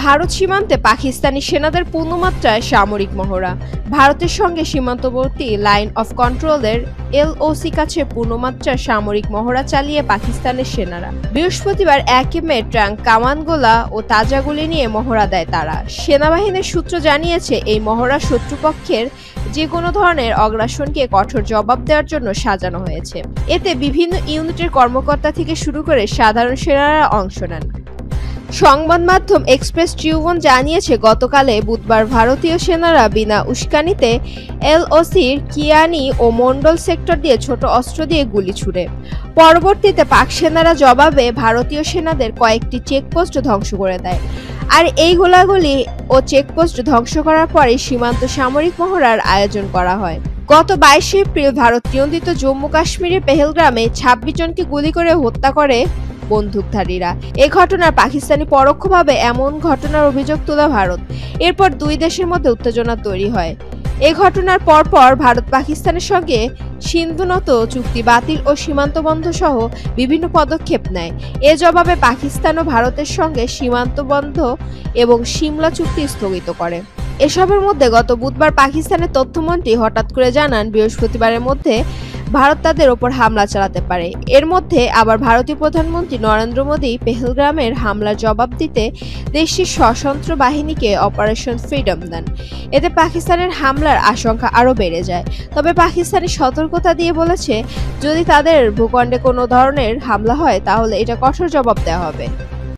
ভারত সীমান্তে পাকিস্তানি সেনাদের পূর্ণমাত্রায় সামরিক মহড়া। ভারতের সঙ্গে সীমান্তবর্তী লাইন অফ কন্ট্রোলের এলওসি কাছে পূর্ণমাত্রার সামরিক মহড়া চালিয়ে পাকিস্তানের সেনারা বৃহস্পতিবার 1 মে ট্যাঙ্ক, কামানগোলা ও তাজাগুলি নিয়ে মহড়া দেয় তারা। সেনাবাহিনীর সূত্র জানিয়েছে, এই মহড়া শত্রুপক্ষের যে কোনো ধরনের অগ্রাসনকে কঠোর জবাব দেওয়ার জন্য সাজানো হয়েছে। এতে বিভিন্ন ইউনিটের কর্মকর্তা থেকে শুরু করে সাধারণ সেনারা অংশ নেন। সংবাদ মাধ্যম এক্সপ্রেস ট্রিবিউন জানিয়েছে, গতকালে বুধবার ভারতীয় সেনারা বিনা উস্কানিতে এলওসির কিয়ানি ও মন্ডল সেক্টর দিয়ে ছোট অস্ত্র দিয়ে গুলি ছুড়ে। পরবর্তীতে পাক সেনারা জবাবে ভারতীয় সেনাদের কয়েকটি চেকপোস্ট ধ্বংস করে দেয়। আর এই গোলাগুলি ও চেকপোস্ট ধ্বংস করার পরে সীমান্ত সামরিক মহড়ার আয়োজন করা হয়। গত 22 এপ্রিল ভারত নিয়ন্ত্রিত জম্মু কাশ্মীরের পেহেলগ্রামে 26 জনকে গুলি করে হত্যা করে বন্দুকধারীরা। এ ঘটনার পাকিস্তানি পরোক্ষভাবে এমন ঘটনার অভিযোগ তোলা ভারত। এরপর দুই দেশের মধ্যে উত্তেজনা তৈরি হয়। এ ঘটনার পরপর ভারত পাকিস্তানের সঙ্গে সিন্ধু নদ চুক্তি বাতিল ও সীমান্ত বন্ধ সহ বিভিন্ন পদক্ষেপ নেয়। এ জবাবে পাকিস্তান ও ভারতের সঙ্গে সীমান্ত বন্ধ এবং সিমলা চুক্তি স্থগিত করে। এসবের মধ্যে গত বুধবার পাকিস্তানের তথ্যমন্ত্রী হঠাৎ করে জানান, বৃহস্পতিবারের মধ্যে ভারত তাদের ওপর হামলা চালাতে পারে। এর মধ্যে আবার ভারতীয় প্রধানমন্ত্রী নরেন্দ্র মোদী পেহেলগ্রামের হামলার জবাব দিতে দেশটির সশস্ত্র বাহিনীকে অপারেশন ফ্রিডম দেন। এতে পাকিস্তানের হামলার আশঙ্কা আরও বেড়ে যায়। তবে পাকিস্তানি সতর্কতা দিয়ে বলেছে, যদি তাদের ভূখণ্ডে কোনো ধরনের হামলা হয় তাহলে এটা কঠোর জবাব দেওয়া হবে।